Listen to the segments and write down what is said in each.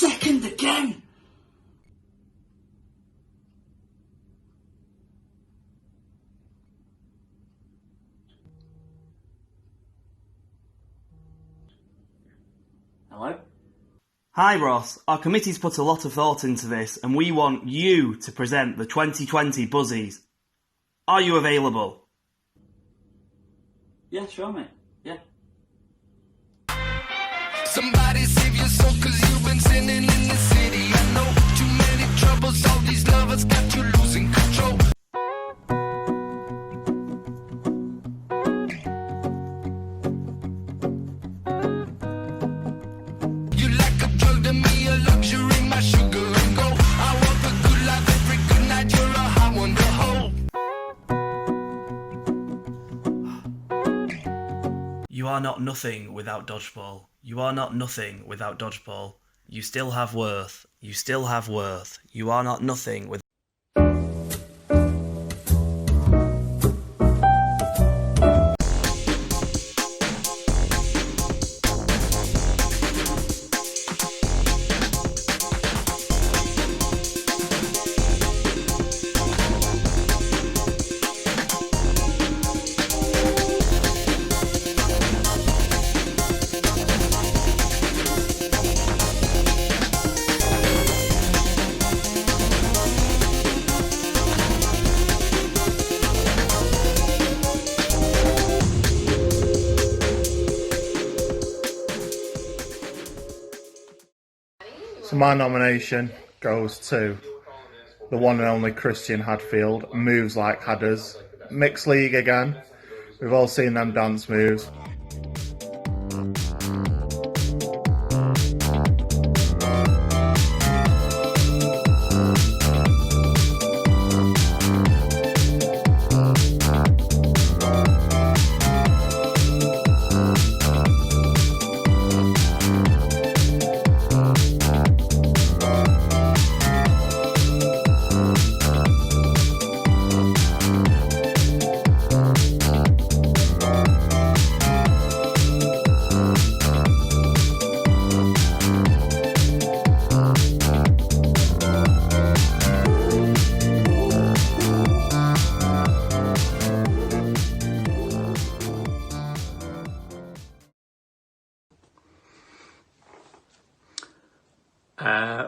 Second again! Hello? Hi Ross, our committee's put a lot of thought into this and we want you to present the 2020 Buzzies. Are you available? Yeah, sure mate, yeah. Somebody save your soul cause you've been sinning in the city. I know too many troubles, all these lovers got you losing control. You like a drug to me, a luxury, my sugar and gold. I want the good life every good night, you're a hot one to hold. You are not nothing without dodgeball. You are not nothing without dodgeball. You still have worth. You still have worth. You are not nothing without... So my nomination goes to the one and only Christian Hadfield. Moves like Hadders. Mixed league again. We've all seen them dance moves.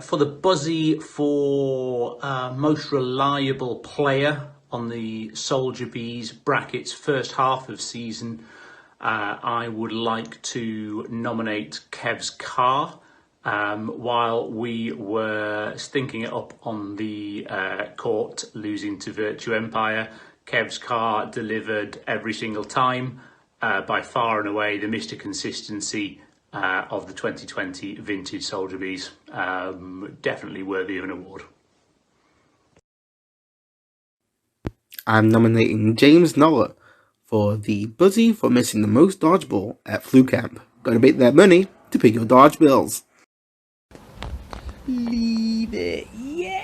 For the Buzzy for most reliable player on the Soldier Bees brackets first half of season, I would like to nominate Kev's Car. While we were stinking it up on the court, losing to Virtue Empire, Kev's Car delivered every single time. By far and away the Mr. Consistency of the 2020 vintage Soldier Bees. Definitely worthy of an award. I'm nominating James Noller for the Buzzy for missing the most dodgeball at Flu Camp. Gotta make that money to pay your dodge bills. Leave it, yeah!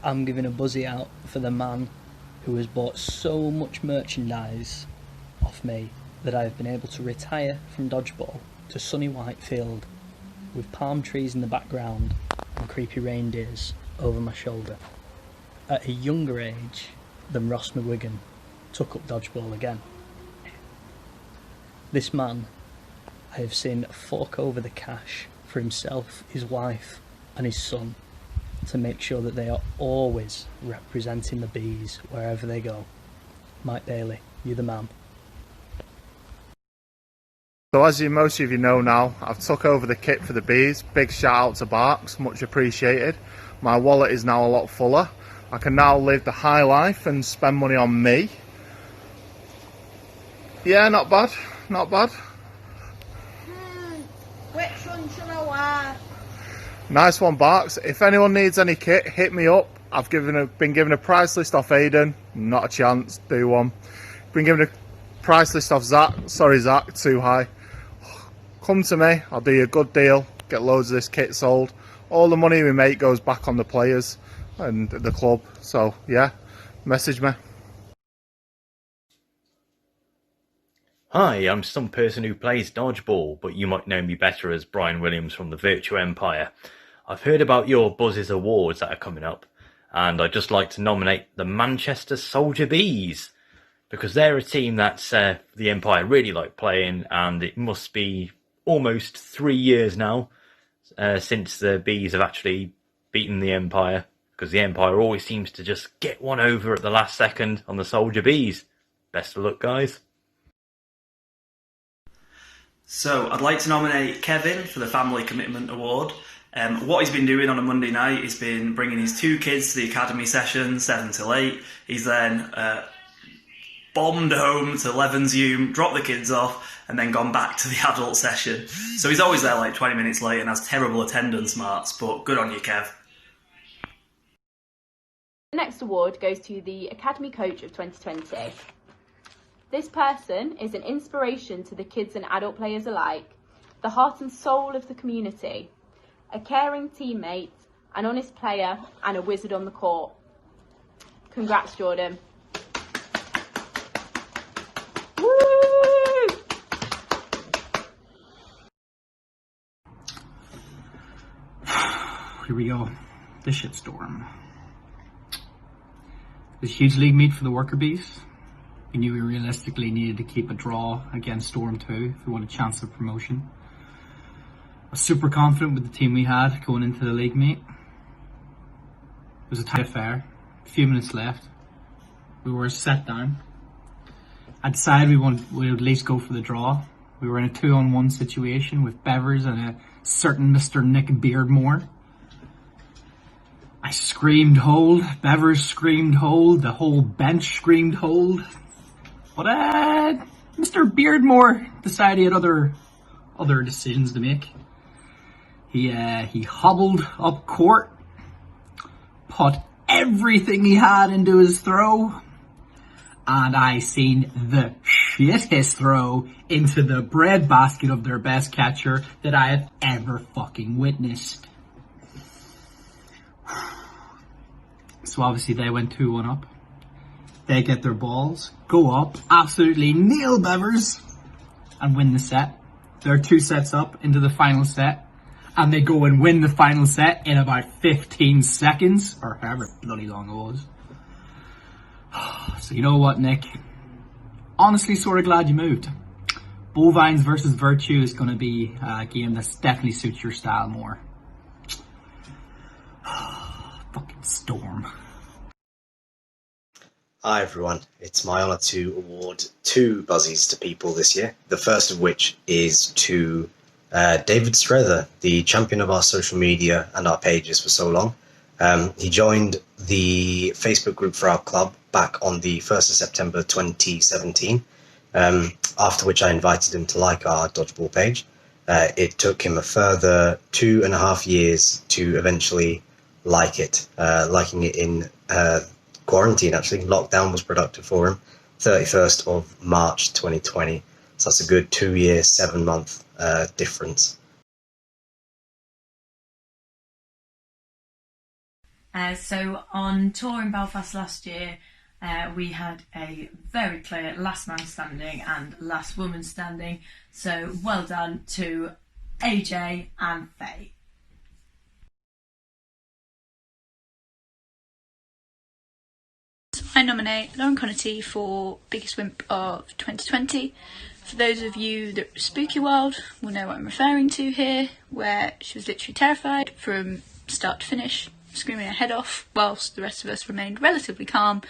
I'm giving a Buzzy out for the man who has bought so much merchandise off me that I have been able to retire from dodgeball to sunny Whitefield with palm trees in the background and creepy reindeers over my shoulder. At a younger age than Ross McGuigan took up dodgeball again. This man I have seen fork over the cash for himself, his wife and his son to make sure that they are always representing the bees wherever they go. Mike Bailey, you're the man. So as most of you know now, I've took over the kit for the bees. Big shout out to Barks, much appreciated. My wallet is now a lot fuller. I can now live the high life and spend money on me. Yeah, not bad, not bad. Which one shall I wear? Nice one, Barks. If anyone needs any kit, hit me up. I've been given a price list off Aiden. Not a chance, do one. Been given a price list off Zach. Sorry Zach, too high. Come to me, I'll do you a good deal. Get loads of this kit sold. All the money we make goes back on the players and the club. So yeah, message me. Hi, I'm some person who plays dodgeball, but you might know me better as Brian Williams from the Virtue Empire. I've heard about your Buzzies Awards that are coming up, and I'd just like to nominate the Mancehster Bees, because they're a team that's the Empire really like playing, and it must be almost 3 years now since the Bees have actually beaten the Empire, because the Empire always seems to just get one over at the last second on the Soldier Bees. Best of luck, guys. So, I'd like to nominate Kevin for the Family Commitment Award. What he's been doing on a Monday night, he's been bringing his 2 kids to the academy session, 7 till 8. He's then bombed home to Levenshulme, dropped the kids off, and then gone back to the adult session. So he's always there like 20 minutes late and has terrible attendance marks, but good on you, Kev. The next award goes to the Academy Coach of 2020. This person is an inspiration to the kids and adult players alike, the heart and soul of the community, a caring teammate, an honest player, and a wizard on the court. Congrats, Jordan. Woo! Here we go. The shitstorm. There's a huge league meet for the worker bees. We knew we realistically needed to keep a draw against Storm 2 if we want a chance of promotion. I was super confident with the team we had going into the league meet. It was a tight affair. A few minutes left. We were set down. I decided we would at least go for the draw. We were in a 2-on-1 situation with Bevers and a certain Mr. Nick Beardmore. I screamed hold, Bevers screamed hold, the whole bench screamed hold. But Mr. Beardmore decided he had other decisions to make. He hobbled up court, put everything he had into his throw, and I seen the shittest throw into the breadbasket of their best catcher that I have ever fucking witnessed. So obviously they went 2-1 up. They get their balls, go up, absolutely nail Bevers, and win the set. They're 2 sets up into the final set, and they go and win the final set in about 15 seconds, or however bloody long it was. So you know what, Nick? Honestly, sort of glad you moved. Bovines versus Virtue is going to be a game that definitely suits your style more. Fucking Storm. Hi everyone, it's my honour to award 2 Buzzies to people this year, the first of which is to David Strether, the champion of our social media and our pages for so long. He joined the Facebook group for our club back on the 1st of September 2017, after which I invited him to like our dodgeball page. It took him a further 2.5 years to eventually like it, liking it in quarantine actually. Lockdown was productive for him, 31st of March 2020. So that's a good 2 year, 7 month difference. So on tour in Belfast last year, we had a very clear last man standing and last woman standing. So well done to AJ and Faye. I nominate Lauren Connerty for Biggest Wimp of 2020. For those of you that Spooky World will know what I'm referring to here, where she was literally terrified from start to finish, screaming her head off, whilst the rest of us remained relatively calm.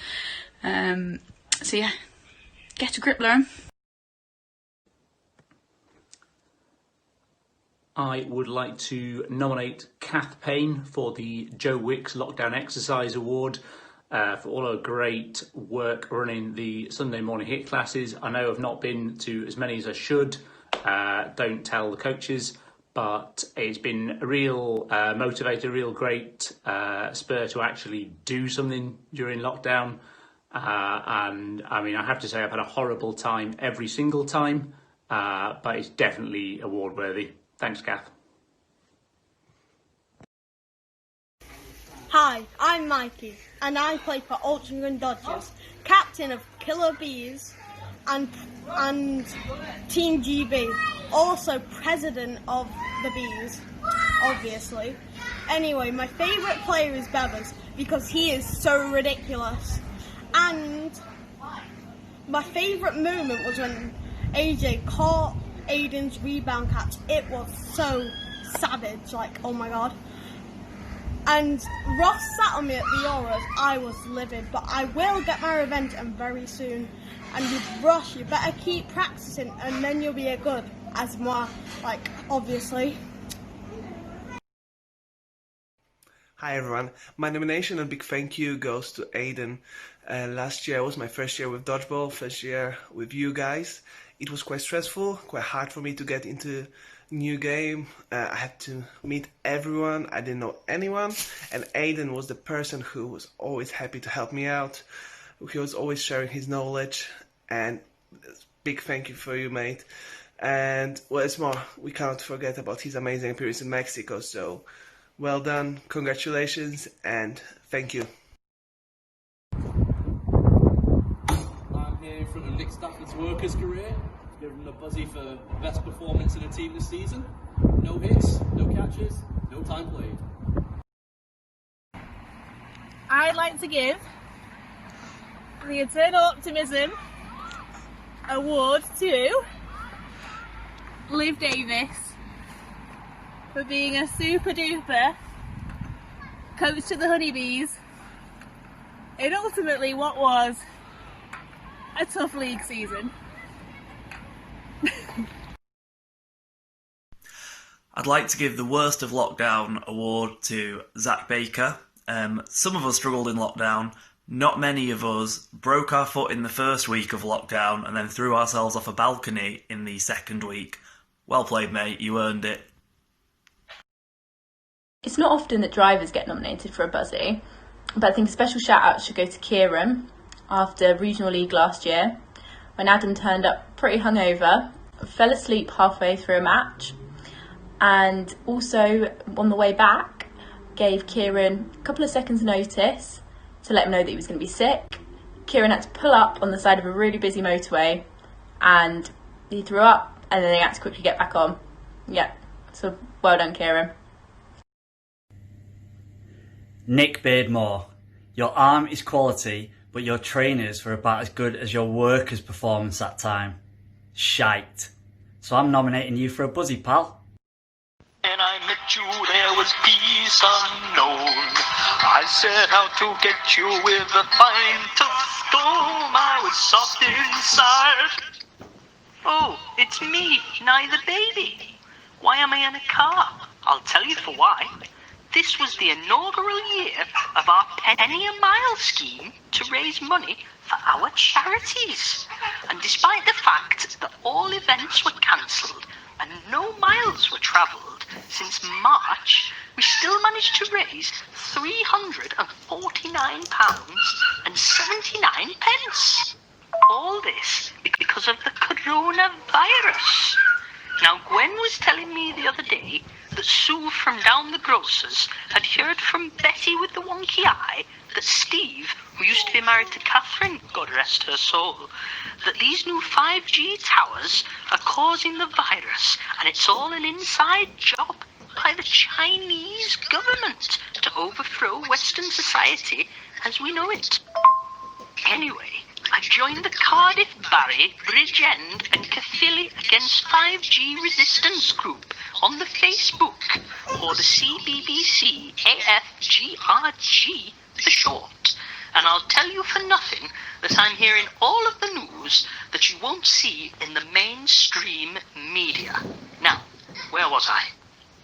So yeah, get a grip, Lauren. I would like to nominate Kath Payne for the Joe Wicks Lockdown Exercise Award. For all her great work running the Sunday morning HIIT classes. I know I've not been to as many as I should, don't tell the coaches, but it's been a real motivator, a real great spur to actually do something during lockdown. And I mean, I have to say I've had a horrible time every single time, but it's definitely award worthy. Thanks, Kath. Hi, I'm Mikey, and I play for Altrincham Dodgers, captain of Killer Bees. and Team GB, also president of the Bees, obviously. Anyway, my favourite player is Memebers because he is so ridiculous. And my favourite moment was when AJ caught Aiden's rebound catch. It was so savage, like, oh my god. And Ross sat on me at the Euros. I was livid, but I will get my revenge and very soon. And Ross, you better keep practicing and then you'll be a good as more, like, obviously. Hi everyone, my nomination and big thank you goes to Aiden. Last year was my first year with Dodgeball, first year with you guys. It was quite stressful, quite hard for me to get into a new game. I had to meet everyone, I didn't know anyone, and Aiden was the person who was always happy to help me out. He was always sharing his knowledge, and big thank you for you, mate. And what's more, we cannot forget about his amazing appearance in Mexico, so well done, congratulations, and thank you. I'm here from a Nick Stafford's workers' career, giving him a Buzzy for best performance in a team this season. No hits, no catches, no time played. I'd like to give the Eternal Optimism Award to Liv Davis for being a super duper coach to the Honeybees in ultimately what was a tough league season. I'd like to give the Worst of Lockdown award to Zach Baker. Some of us struggled in lockdown. Not many of us broke our foot in the first week of lockdown and then threw ourselves off a balcony in the second week. Well played, mate. You earned it. It's not often that drivers get nominated for a Buzzy, but I think a special shout out should go to Kieran after Regional League last year, when Adam turned up pretty hungover, fell asleep halfway through a match, and also on the way back gave Kieran a couple of seconds notice to let him know that he was going to be sick. Kieran had to pull up on the side of a really busy motorway and he threw up and then he had to quickly get back on. Yeah, so well done, Kieran. Nick Beardmore, your arm is quality, but your trainers were about as good as your workers' performance that time. Shite. So I'm nominating you for a Buzzy, pal. And I met you, there was peace unknown. I set out to get you with a pint of storm. I was soft inside. Oh, it's me, neither baby. Why am I in a car? I'll tell you for why. This was the inaugural year of our penny a mile scheme to raise money for our charities. And despite the fact that all events were cancelled and no miles were travelled since March, we still managed to raise £349.79. All this because of the coronavirus. Now, Gwen was telling me the other day that Sue from down the grocer's had heard from Betty with the wonky eye that Steve, who used to be married to Catherine, God rest her soul, that these new 5G towers are causing the virus and it's all an inside job by the Chinese government to overthrow Western society as we know it. Anyway, I joined the Cardiff, Barry, Bridgend and Caerphilly Against 5G Resistance group on the Facebook, or the CBBC AFGRG for short. And I'll tell you for nothing that I'm hearing all of the news that you won't see in the mainstream media. Now, where was I?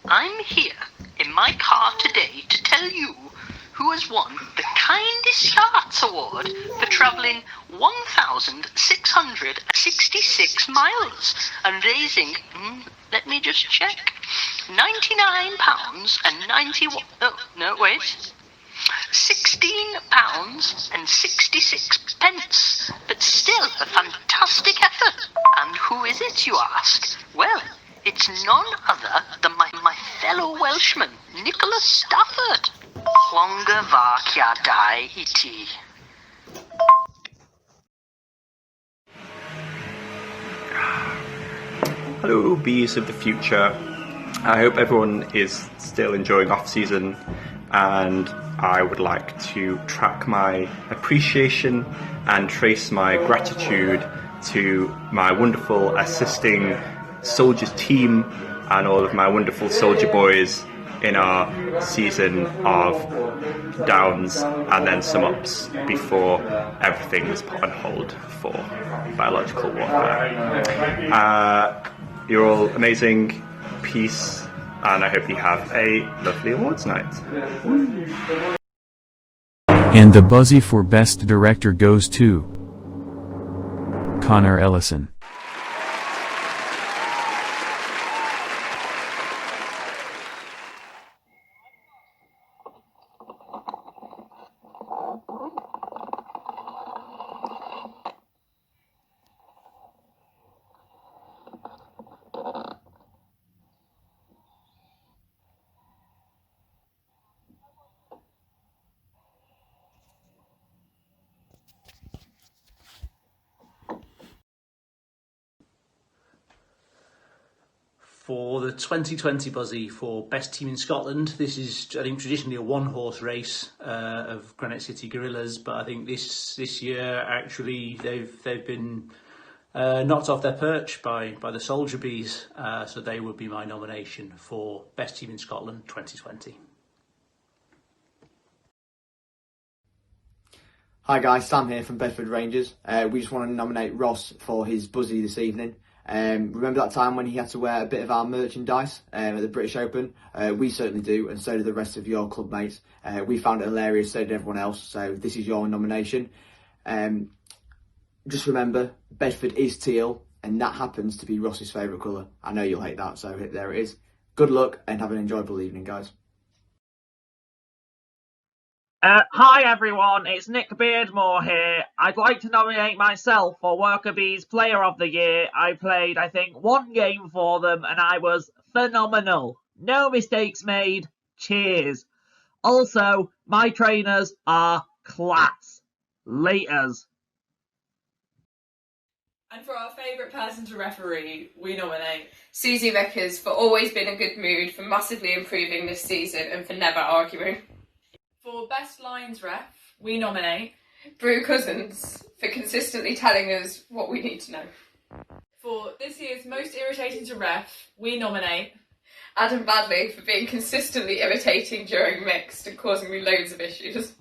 I'm here in my car today to tell you who has won the Kindest Hearts Award for travelling 1,666 miles and raising, let me just check, £99.91. Oh, no, wait. £16.66. But still a fantastic effort. And who is it, you ask? Well, it's none other than my fellow Welshman, Nicholas Stafford. Longer varkia die iti. Hello, Bees of the future. I hope everyone is still enjoying off season, and I would like to track my appreciation and trace my gratitude to my wonderful assisting soldiers team and all of my wonderful soldier boys in our season of downs and then some ups before everything was put on hold for biological warfare. You're all amazing. Peace, and I hope you have a lovely awards night. And the Buzzy for Best Director goes to Connor Ellison. For the 2020 Buzzy for Best Team in Scotland, this is, I think, traditionally a one-horse race of Granite City Gorillas, but I think this year actually they've been knocked off their perch by the Soldier Bees, so they would be my nomination for Best Team in Scotland 2020. Hi guys, Sam here from Bedford Rangers. We just want to nominate Ross for his Buzzy this evening. Remember that time when he had to wear a bit of our merchandise at the British Open? We certainly do, and so do the rest of your club mates. We found it hilarious, so did everyone else, so this is your nomination. Just remember, Bedford is teal, and that happens to be Ross's favourite colour. I know you'll hate that, so there it is. Good luck, and have an enjoyable evening, guys. Hi everyone, it's Nick Beardmore here. I'd like to nominate myself for Worker Bees Player of the Year. I played, I think, one game for them and I was phenomenal. No mistakes made. Cheers. Also, my trainers are class. Laters. And for our favourite person to referee, we nominate Susie Vickers for always being in a good mood, for massively improving this season and for never arguing. For Best Lines Ref, we nominate Brew Cousins for consistently telling us what we need to know. For this year's Most Irritating to Ref, we nominate Adam Badley for being consistently irritating during mixed and causing me loads of issues.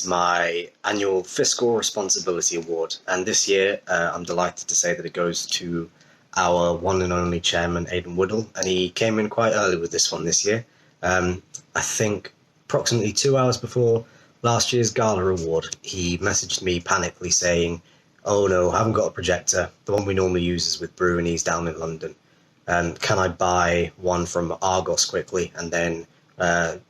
My annual Fiscal Responsibility Award, and this year I'm delighted to say that it goes to our one and only chairman, Aidan Woodall, and he came in quite early with this one this year. I think approximately 2 hours before last year's Gala Award, he messaged me panically saying, "Oh no, I haven't got a projector. The one we normally use is with Brew and he's down in London. Can I buy one from Argos quickly and then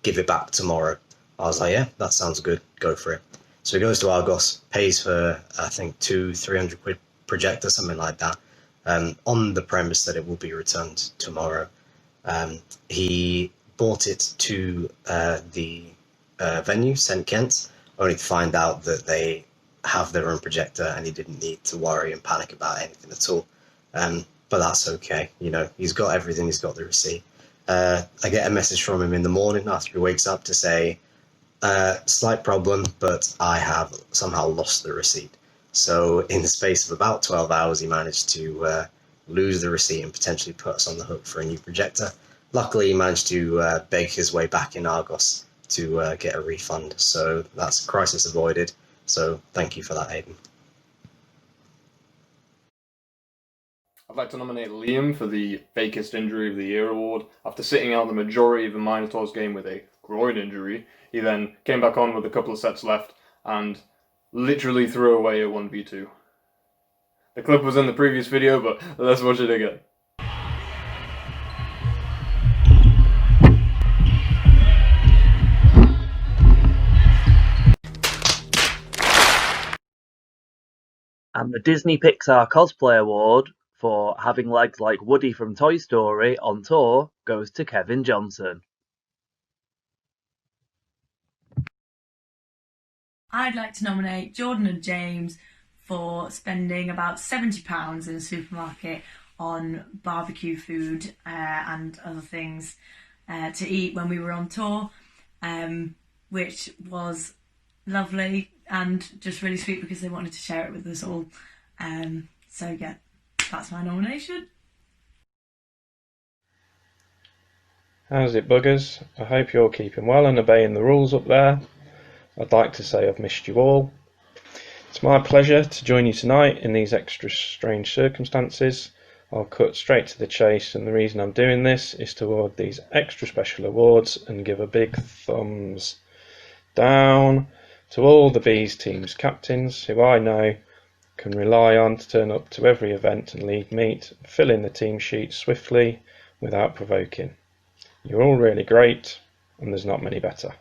give it back tomorrow?" I was like, yeah, that sounds good. Go for it. So he goes to Argos, pays for, I think, 200-300 quid projector, something like that, on the premise that it will be returned tomorrow. He bought it to the venue, St. Kent's, only to find out that they have their own projector and he didn't need to worry and panic about anything at all. But that's okay. You know, he's got everything. He's got the receipt. I get a message from him in the morning after he wakes up to say, slight problem, but I have somehow lost the receipt. So in the space of about 12 hours, he managed to lose the receipt and potentially put us on the hook for a new projector. Luckily, he managed to beg his way back in Argos to get a refund. So that's crisis avoided. So thank you for that, Aidan. I'd like to nominate Liam for the Fakest Injury of the Year award. After sitting out the majority of the Minotaurs game with a groin injury, he then came back on with a couple of sets left and literally threw away a 1v2. The clip was in the previous video, but let's watch it again. And the Disney Pixar Cosplay Award for having legs like Woody from Toy Story on tour goes to Kevin Johnson. I'd like to nominate Jordan and James for spending about £70 in a supermarket on barbecue food and other things to eat when we were on tour, which was lovely and just really sweet because they wanted to share it with us all. So yeah, that's my nomination. How's it, buggers? I hope you're keeping well and obeying the rules up there. I'd like to say I've missed you all. It's my pleasure to join you tonight in these extra strange circumstances. I'll cut straight to the chase, and the reason I'm doing this is to award these extra special awards and give a big thumbs down to all the Bees team's captains, who I know can rely on to turn up to every event and league meet, fill in the team sheet swiftly without provoking. You're all really great, and there's not many better.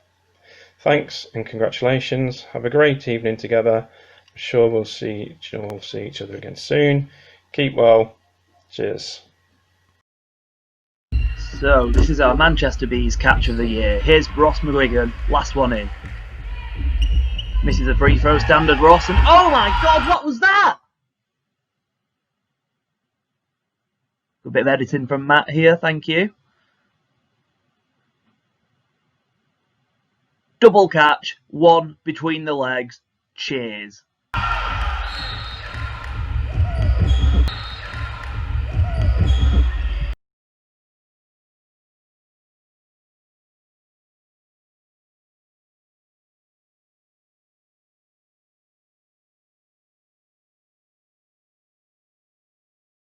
Thanks and congratulations. Have a great evening together. I'm sure we'll see each other again soon. Keep well. Cheers. So, this is our Mancehster Bees Catch of the Year. Here's Ross McGuigan, last one in. Misses a free throw standard, Ross, and oh my god, what was that? A bit of editing from Matt here, thank you. Double catch, one between the legs. Cheers.